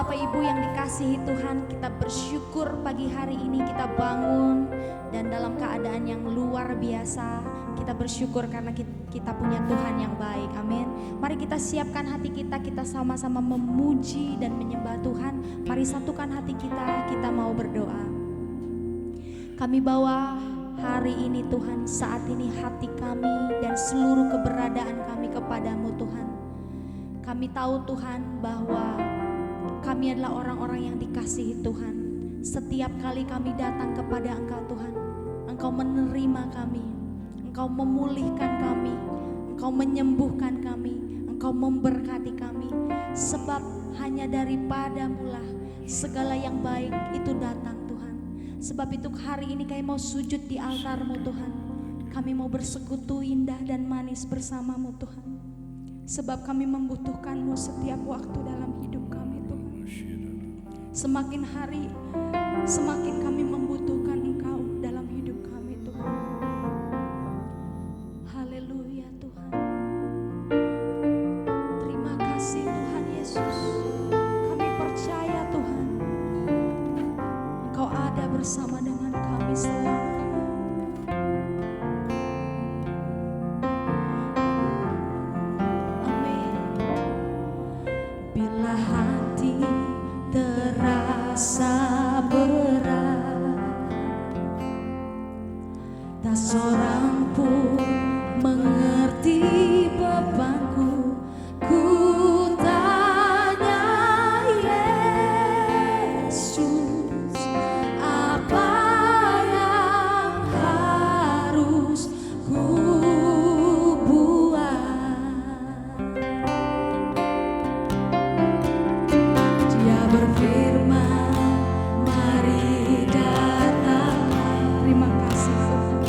Bapak Ibu yang dikasihi Tuhan, kita bersyukur pagi hari ini kita bangun dan dalam keadaan yang luar biasa. Kita bersyukur karena kita punya Tuhan yang baik, amin. Mari kita siapkan hati kita sama-sama memuji dan menyembah Tuhan. Mari satukan hati kita mau berdoa. Kami bawa hari ini Tuhan, saat ini hati kami dan seluruh keberadaan kami kepadamu Tuhan. Kami tahu Tuhan bahwa kami adalah orang-orang yang dikasihi Tuhan. Setiap kali kami datang kepada Engkau Tuhan, Engkau menerima kami, Engkau memulihkan kami, Engkau menyembuhkan kami, Engkau memberkati kami. Sebab hanya daripadamu-lah segala yang baik itu datang Tuhan. Sebab itu hari ini kami mau sujud di altar-Mu Tuhan. Kami mau bersekutu indah dan manis bersama-Mu Tuhan. Sebab kami membutuhkan-Mu setiap waktu dalam hidup kami Tuhan. Semakin hari, semakin kami membutuhkan Engkau dalam hidup kami Tuhan. Haleluya Tuhan. Terima kasih Tuhan Yesus. Kami percaya Tuhan, Engkau ada bersama dengan kami selamanya. Bila hati terasa berat, tak seorang pun mengerti bebanku. Ku tanya Yesus, apa yang harus ku berfirman, mari datanglah. Terima kasih Tuhan.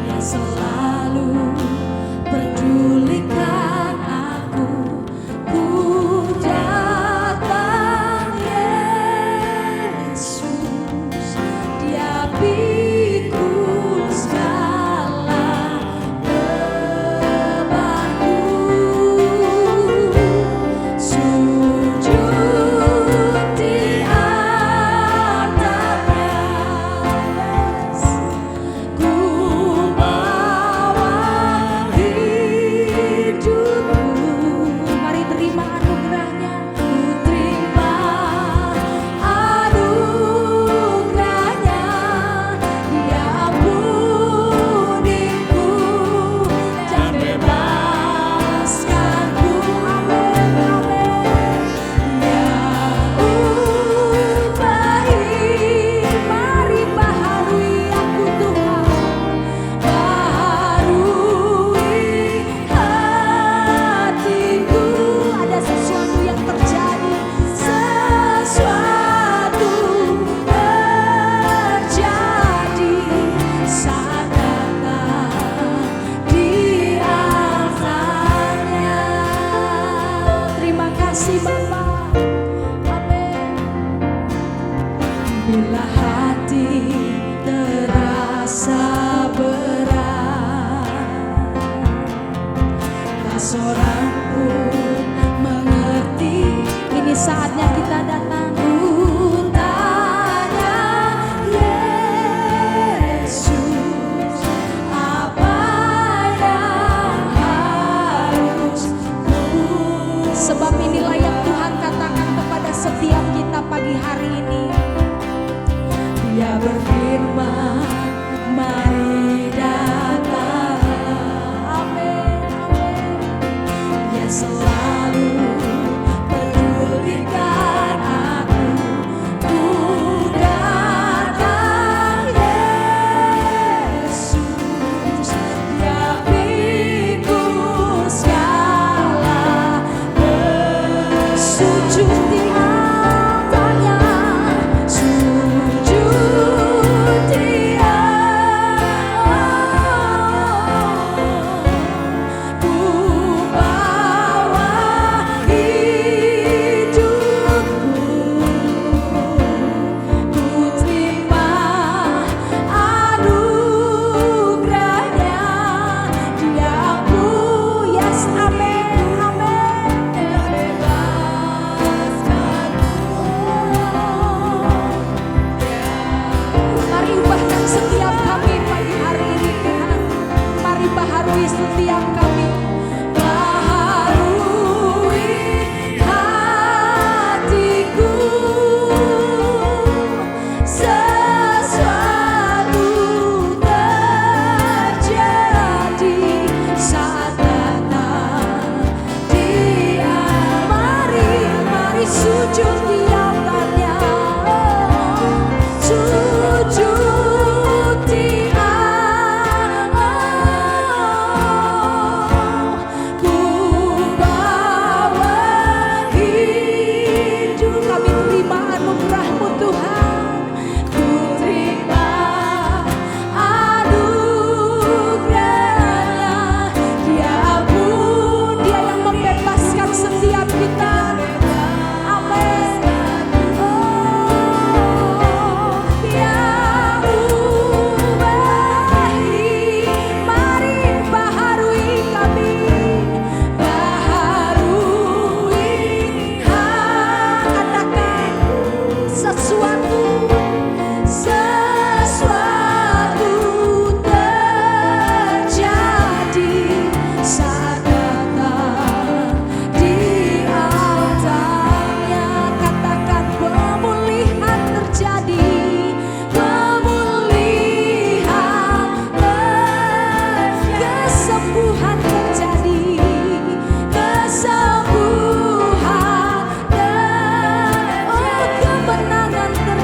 Dia selalu pedulikan aku. Ku datang Yesus, Dia pikul segala bebanku. Bila hati terasa berat, tak seorang pun mengerti. Ini saatnya kita datang. Ku tanya Yesus, apa yang harus ku. Sebab inilah yang Tuhan katakan kepada setiap kita pagi hari ini. Dia berfirman, mari datang. Amin, amin. Dia selalu pedulikan aku. Ku datang Yesus, Dia pikul segala bersujud di altarnya. Sujud di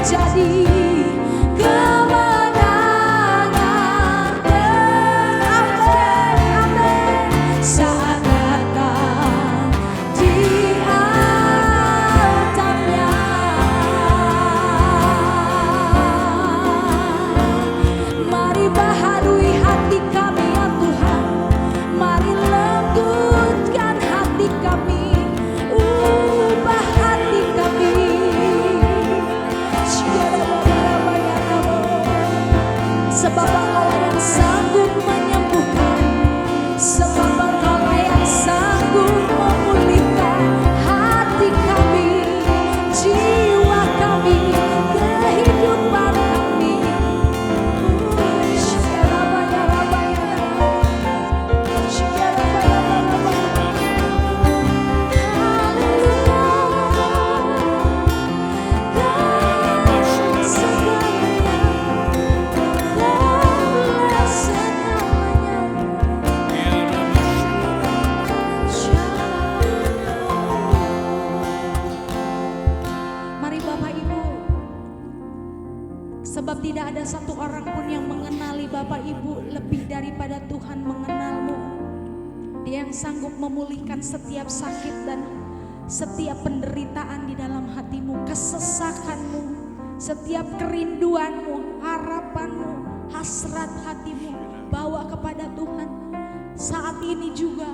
terjadi kemenangan. Amin, amin. Saat datang di atapnya, mari baharui hati kami ya Tuhan, mari lembutkan hati kami, ubah hati kami. Sebab Engkau yang sanggup menyembuhkan, sebab Engkau yang sanggup memulihkan hati kami, jiwa kami, kehidupan kami. Mari Bapak Ibu, sebab tidak ada satu orang pun yang mengenali Bapak Ibu lebih daripada Tuhan mengenalmu. Dia yang sanggup memulihkan setiap sakit dan setiap penderitaan di dalam hatimu, kesesakanmu, setiap kerinduanmu, harapanmu, hasrat hatimu, bawa kepada Tuhan. Saat ini juga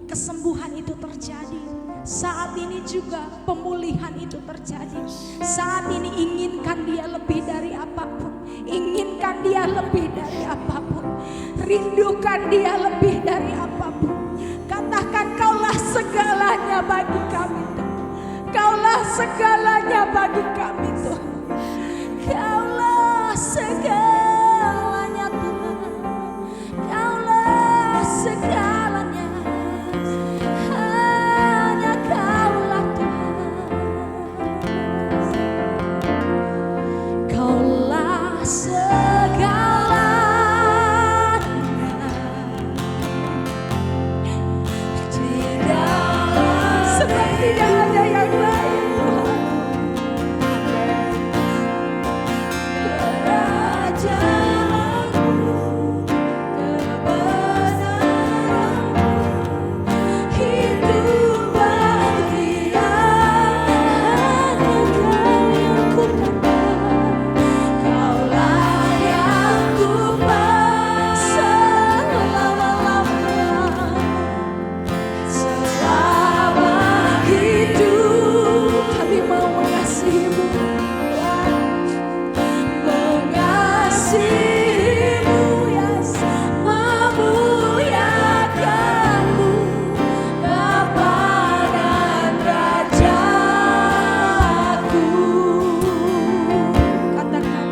kesembuhan itu terjadi. Saat ini juga pemulihan itu terjadi. Saat ini inginkan Dia lebih dari apapun. Inginkan Dia lebih dari apapun. Rindukan Dia lebih dari apapun. Katakan, Kaulah segalanya bagi kami Tuhan. Kaulah segalanya bagi kami Tuhan. Kaulah segalanya Tuhan. Kaulah segalanya. Hanya Kaulah Tuhan. Kaulah segalanya. Sebab tidak ada yang lain Tuhan. Kerajaanmu, kebenaranmu, hidup bahagia hanya Kau yang kupandang. Kaulah yang kupandang selama-lamanya. Selama hidup kami mau mengasihi-Mu, mengasihi-Mu Yesus, memuliakan-Mu, Bapa dan Rajaku. Katakan,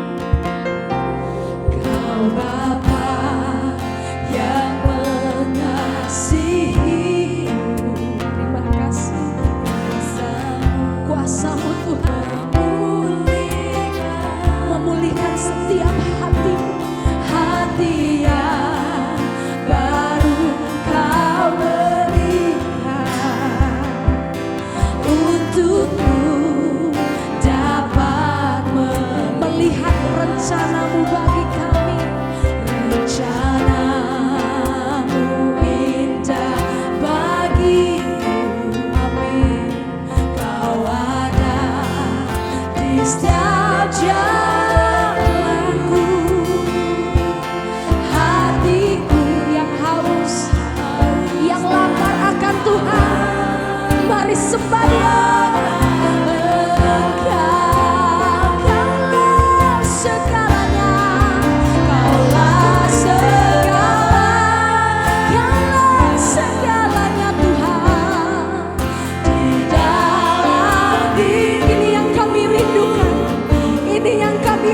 Kau Bapa yang mengasihi-Mu. Terima kasih kuasa-Mu Tuhan, memulihkan setiap hati, hati yang baru Kau berikan, untukku dapat melihat rencana-Mu bagi kami. Rencana-Mu indah bagiku, amin. Kau ada di setiap jalanku. Hatiku yang haus, yang lapar akan Tuhan, mari sembah Dia. Kaulah segalanya, Kaulah segalanya Tuhan. Di dalam ini yang kami rindukan, ini yang kami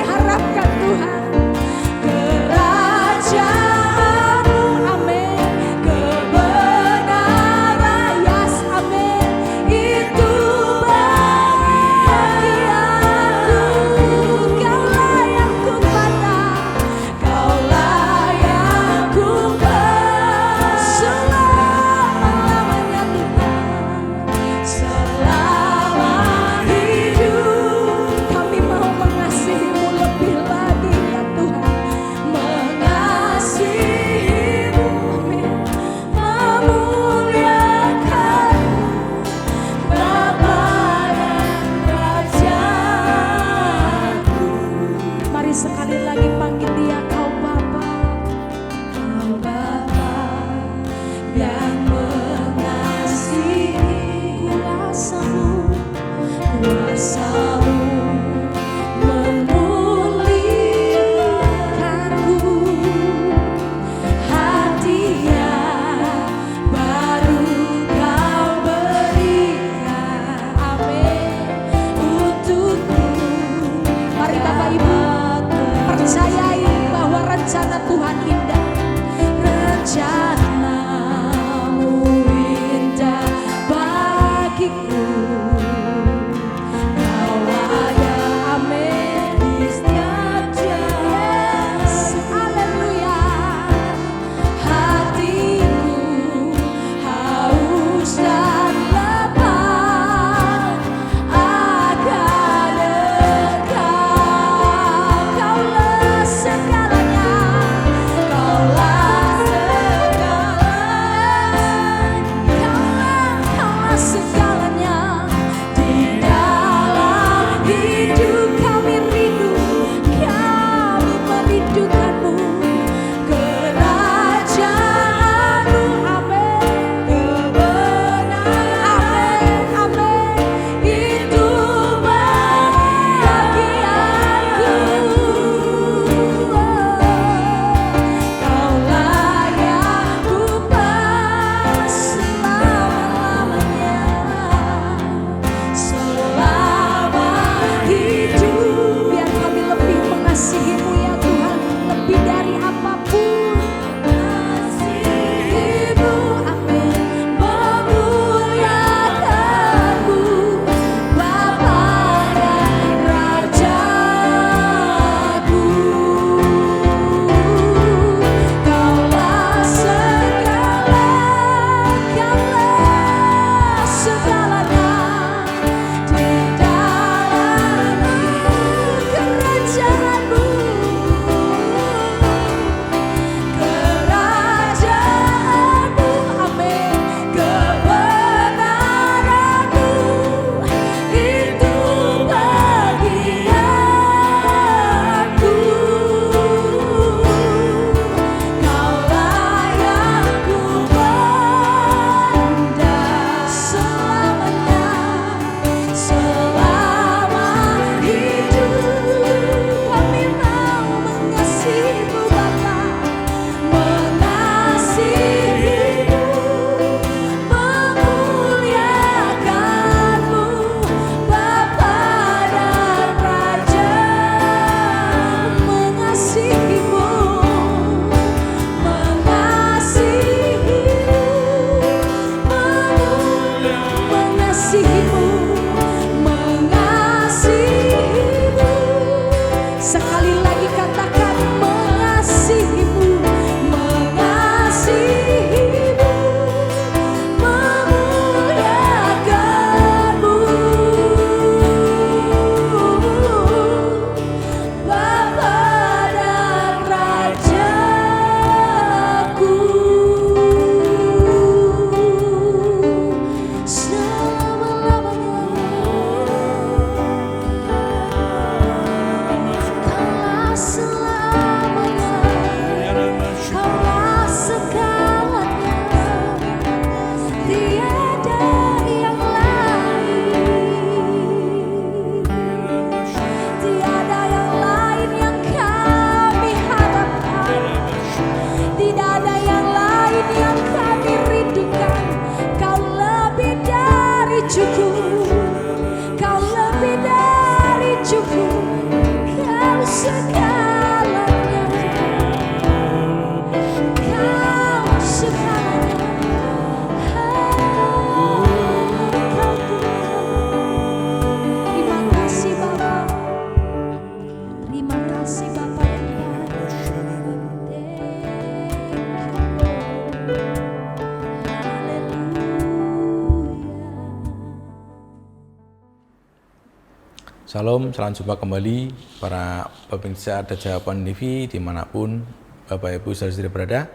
Salam jumpa kembali para pemirsa Ada Jawaban TV dimanapun Bapak Ibu saudara-saudari berada.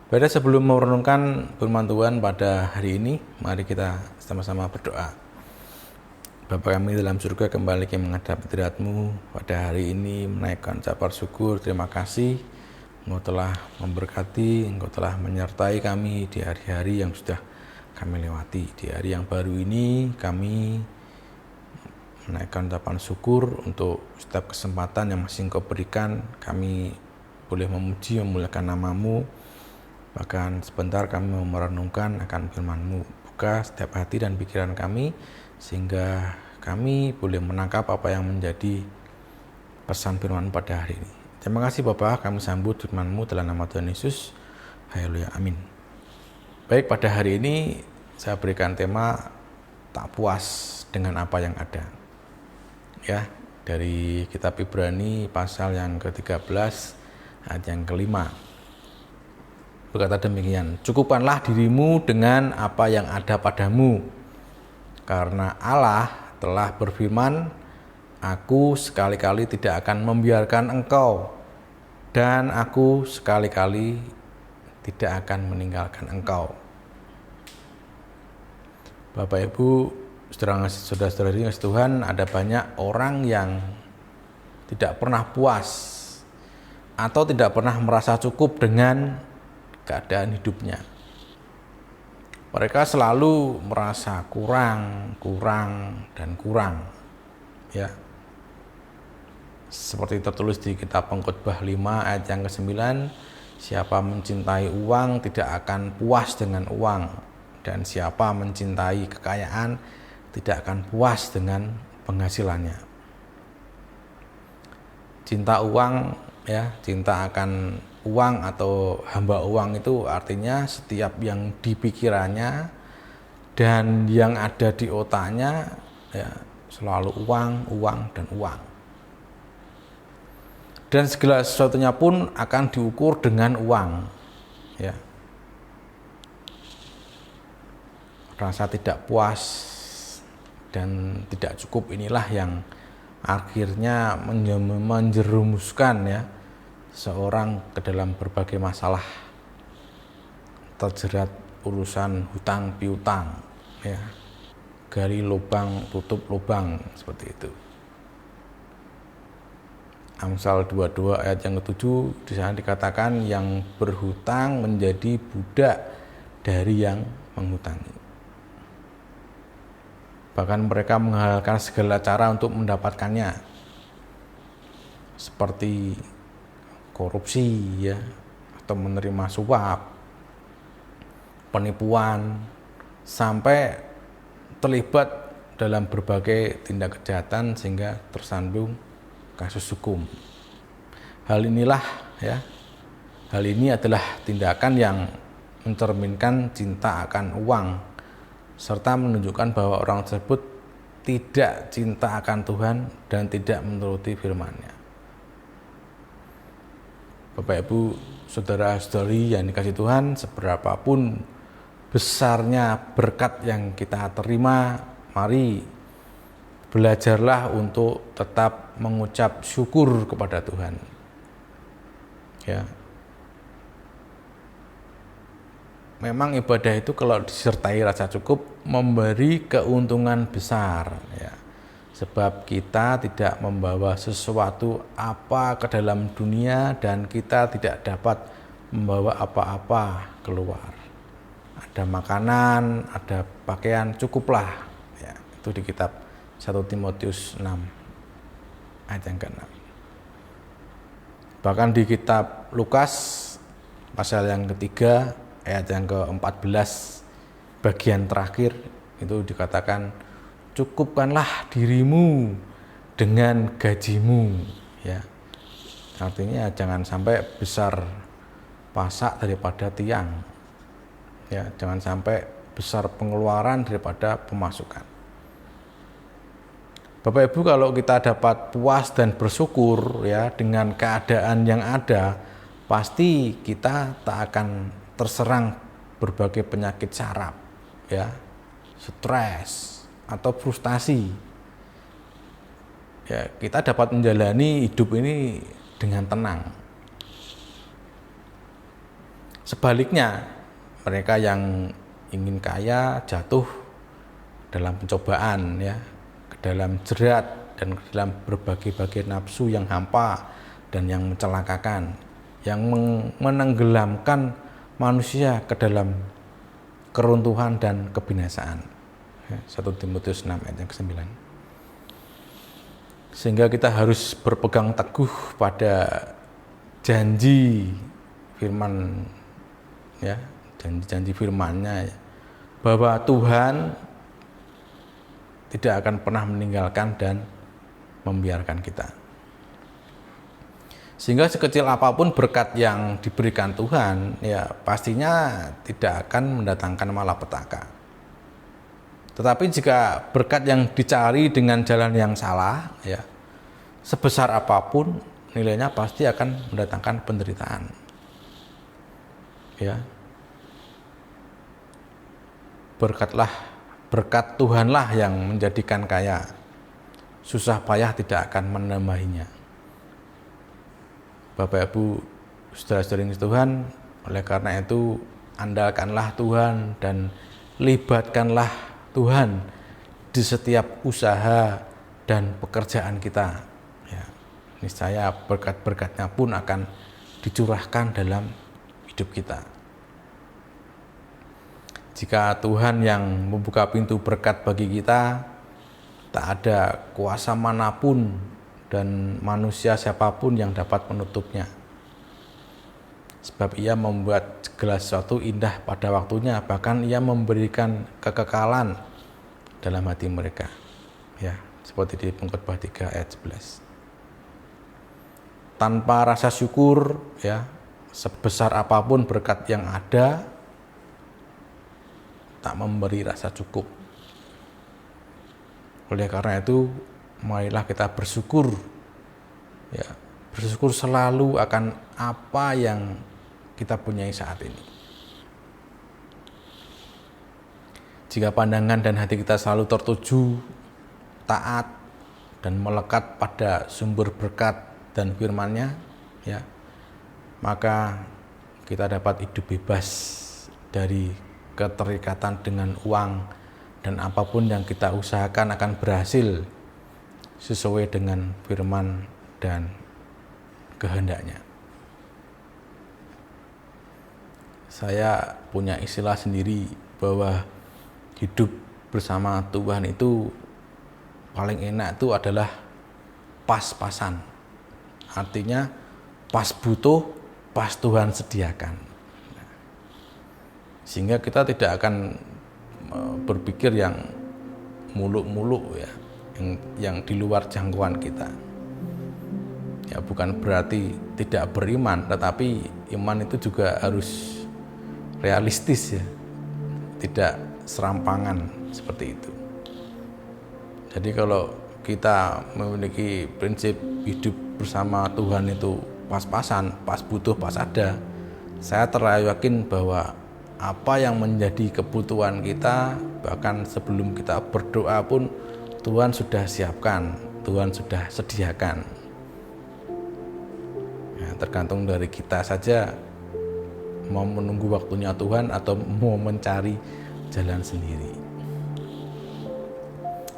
Pada sebelum merenungkan firman Tuhan pada hari ini, mari kita sama-sama berdoa. Bapa kami dalam surga, kembali kami menghadap hadirat-Mu pada hari ini, menaikkan ucapan syukur, terima kasih Engkau telah memberkati, Engkau telah menyertai kami di hari-hari yang sudah kami lewati. Di hari yang baru ini kami menaikkan ucapan syukur untuk setiap kesempatan yang masih Engkau berikan. Kami boleh memuji, memuliakan nama-Mu. Bahkan sebentar kami mau merenungkan akan firman-Mu. Buka setiap hati dan pikiran kami, sehingga kami boleh menangkap apa yang menjadi pesan firman pada hari ini. Terima kasih Bapak, kami sambut firman-Mu dalam nama Tuhan Yesus. Haleluya, amin. Baik, pada hari ini saya berikan tema tak puas dengan apa yang ada. Ya, dari kitab Ibrani pasal yang ke-13 ayat yang ke-5. Berkata demikian, cukupkanlah dirimu dengan apa yang ada padamu, karena Allah telah berfirman, aku sekali-kali tidak akan membiarkan engkau, dan aku sekali-kali tidak akan meninggalkan engkau. Bapak Ibu, saudara-saudari Tuhan, ada banyak orang yang tidak pernah puas atau tidak pernah merasa cukup dengan keadaan hidupnya. Mereka selalu merasa kurang, ya. Seperti tertulis di kitab Pengkhotbah 5 ayat yang ke-9, siapa mencintai uang tidak akan puas dengan uang, dan siapa mencintai kekayaan tidak akan puas dengan penghasilannya. Cinta uang, ya, cinta akan uang atau hamba uang itu artinya setiap yang dipikirannya dan yang ada di otaknya, ya, selalu uang, dan uang. Dan segala sesuatunya pun akan diukur dengan uang, ya. Rasa tidak puas dan tidak cukup inilah yang akhirnya menjerumuskan, ya, seorang ke dalam berbagai masalah, terjerat urusan hutang piutang, ya, gali lubang tutup lubang, seperti itu. Amsal 22 ayat yang ke-7 di sana dikatakan yang berhutang menjadi budak dari yang menghutangi. Bahkan mereka menghalalkan segala cara untuk mendapatkannya, seperti korupsi, ya, atau menerima suap, penipuan, sampai terlibat dalam berbagai tindak kejahatan sehingga tersandung kasus hukum. Hal ini adalah tindakan yang mencerminkan cinta akan uang, serta menunjukkan bahwa orang tersebut tidak cinta akan Tuhan dan tidak menuruti firman-Nya. Bapak Ibu, saudara-saudari yang dikasihi Tuhan, seberapapun besarnya berkat yang kita terima, mari belajarlah untuk tetap mengucap syukur kepada Tuhan. Ya. Memang ibadah itu kalau disertai rasa cukup memberi keuntungan besar, ya. Sebab kita tidak membawa sesuatu apa ke dalam dunia dan kita tidak dapat membawa apa-apa keluar. Ada makanan, ada pakaian, cukuplah, ya. Itu di kitab 1 Timotius 6 ayat yang ke-6. Bahkan di kitab Lukas pasal yang ketiga ayat yang ke-14 bagian terakhir itu dikatakan, cukupkanlah dirimu dengan gajimu, ya. Artinya jangan sampai besar pasak daripada tiang, ya, jangan sampai besar pengeluaran daripada pemasukan. Bapak Ibu, kalau kita dapat puas dan bersyukur, ya, dengan keadaan yang ada, pasti kita tak akan terserang berbagai penyakit saraf, ya, stres atau frustasi. ya kita dapat menjalani hidup ini dengan tenang. Sebaliknya, mereka yang ingin kaya jatuh dalam pencobaan, ya, ke dalam jerat dan ke dalam berbagai-bagai nafsu yang hampa dan yang mencelakakan, yang menenggelamkan manusia ke dalam keruntuhan dan kebinasaan. 1 Timotius 6 ayat yang ke-9. Sehingga kita harus berpegang teguh pada janji firman, ya, janji-janji firman-Nya, ya, bahwa Tuhan tidak akan pernah meninggalkan dan membiarkan kita. Sehingga sekecil apapun berkat yang diberikan Tuhan, ya pastinya tidak akan mendatangkan malapetaka. Tetapi jika berkat yang dicari dengan jalan yang salah, ya, sebesar apapun nilainya pasti akan mendatangkan penderitaan. Ya. Berkat Tuhanlah yang menjadikan kaya. Susah payah tidak akan menambahinya. Bapak Ibu, saudara-saudari Tuhan, oleh karena itu andalkanlah Tuhan dan libatkanlah Tuhan di setiap usaha dan pekerjaan kita. Ya, niscaya berkat-berkatnya pun akan dicurahkan dalam hidup kita. Jika Tuhan yang membuka pintu berkat bagi kita, tak ada kuasa manapun dan manusia siapapun yang dapat menutupnya. Sebab Ia membuat segala sesuatu indah pada waktunya, bahkan Ia memberikan kekekalan dalam hati mereka. Ya, seperti di Pengkhotbah 3 ayat 11. Tanpa rasa syukur, ya, sebesar apapun berkat yang ada, tak memberi rasa cukup. Oleh karena itu, marilah kita bersyukur, ya, bersyukur selalu akan apa yang kita punyai saat ini. Jika pandangan dan hati kita selalu tertuju, taat, dan melekat pada sumber berkat dan firman-Nya, ya, maka kita dapat hidup bebas dari keterikatan dengan uang, dan apapun yang kita usahakan akan berhasil sesuai dengan firman dan kehendak-Nya. Saya punya istilah sendiri bahwa hidup bersama Tuhan itu paling enak itu adalah pas-pasan. Artinya pas butuh, pas Tuhan sediakan. Sehingga kita tidak akan berpikir yang muluk-muluk, ya, yang di luar jangkauan kita. Ya, bukan berarti tidak beriman, tetapi iman itu juga harus realistis, ya, tidak serampangan seperti itu. Jadi kalau kita memiliki prinsip hidup bersama Tuhan itu pas-pasan, pas butuh, pas ada, saya yakin bahwa apa yang menjadi kebutuhan kita, bahkan sebelum kita berdoa pun Tuhan sudah siapkan, Tuhan sudah sediakan. Ya, tergantung dari kita saja mau menunggu waktunya Tuhan atau mau mencari jalan sendiri.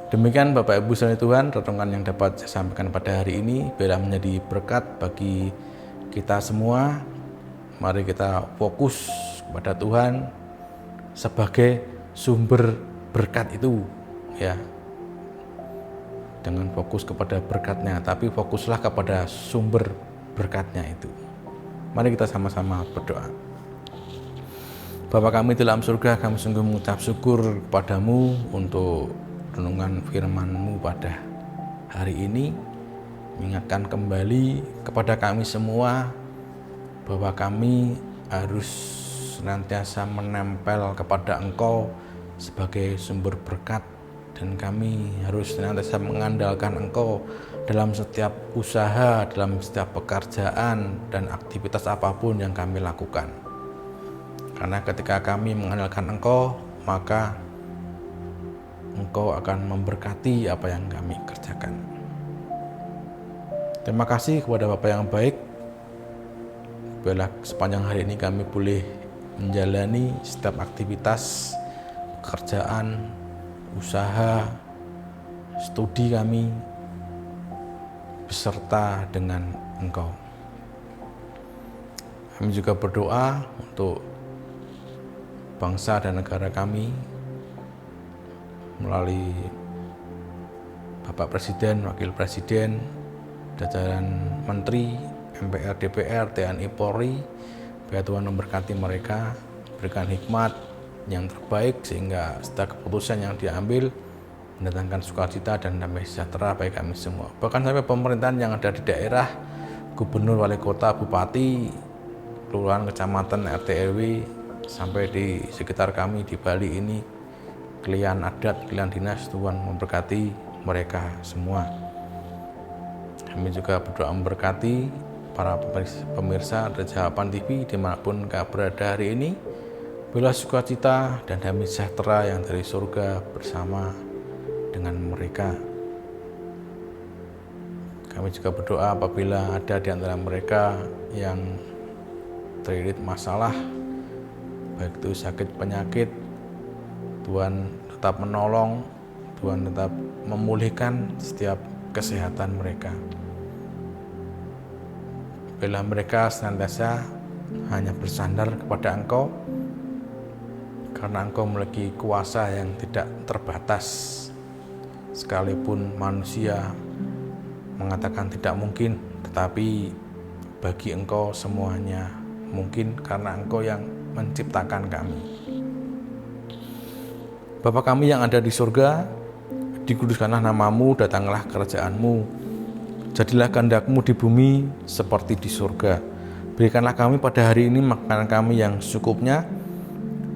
Demikian Bapak Ibu saudara Tuhan, renungan yang dapat saya sampaikan pada hari ini biarlah menjadi berkat bagi kita semua. Mari kita fokus kepada Tuhan sebagai sumber berkat itu, ya. Jangan fokus kepada berkatnya, tapi fokuslah kepada sumber berkatnya itu. Mari kita sama-sama berdoa. Bapa kami di dalam surga, kami sungguh mengucap syukur kepadamu untuk renungan firman-Mu pada hari ini, mengingatkan kembali kepada kami semua bahwa kami harus senantiasa menempel kepada Engkau sebagai sumber berkat, dan kami harus senantiasa mengandalkan Engkau dalam setiap usaha, dalam setiap pekerjaan dan aktivitas apapun yang kami lakukan. Karena ketika kami mengandalkan Engkau, maka Engkau akan memberkati apa yang kami kerjakan. Terima kasih kepada Bapak yang baik. Biarlah sepanjang hari ini kami boleh menjalani setiap aktivitas, pekerjaan, usaha, studi kami beserta dengan Engkau. Kami juga berdoa untuk bangsa dan negara kami melalui Bapak Presiden, Wakil Presiden, jajaran Menteri, MPR, DPR, TNI, Polri. Biar Tuhan memberkati mereka, berikan hikmat yang terbaik sehingga setiap keputusan yang diambil mendatangkan sukacita dan damai sejahtera bagi kami semua. Bahkan sampai pemerintahan yang ada di daerah, gubernur, wali kota, bupati, kelurahan, kecamatan, RT RW, sampai di sekitar kami di Bali ini, klien adat, klien dinas, Tuhan memberkati mereka semua. Kami juga berdoa memberkati para pemirsa Raja Harapan TV dimanapun kau berada hari ini. Bila sukacita dan damai sejahtera yang dari surga bersama dengan mereka. Kami juga berdoa apabila ada di antara mereka yang terlilit masalah, baik itu sakit penyakit, Tuhan tetap menolong, Tuhan tetap memulihkan setiap kesehatan mereka. Bila mereka senantiasa hanya bersandar kepada Engkau, karena Engkau memiliki kuasa yang tidak terbatas. Sekalipun manusia mengatakan tidak mungkin, tetapi bagi Engkau semuanya mungkin karena Engkau yang menciptakan kami. Bapa kami yang ada di surga, dikuduskanlah namamu, datanglah kerajaan-Mu. Jadilah kehendak-Mu di bumi seperti di surga. Berikanlah kami pada hari ini makanan kami yang secukupnya,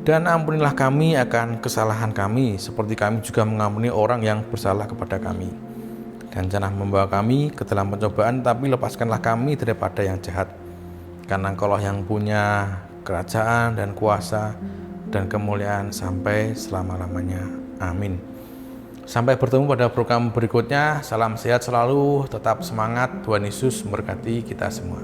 dan ampunilah kami akan kesalahan kami, seperti kami juga mengampuni orang yang bersalah kepada kami. Dan jangan membawa kami ke dalam pencobaan, tapi lepaskanlah kami daripada yang jahat. Karena Engkau lah yang punya kerajaan dan kuasa dan kemuliaan sampai selama-lamanya. Amin. Sampai bertemu pada program berikutnya. Salam sehat selalu, tetap semangat. Tuhan Yesus memberkati kita semua.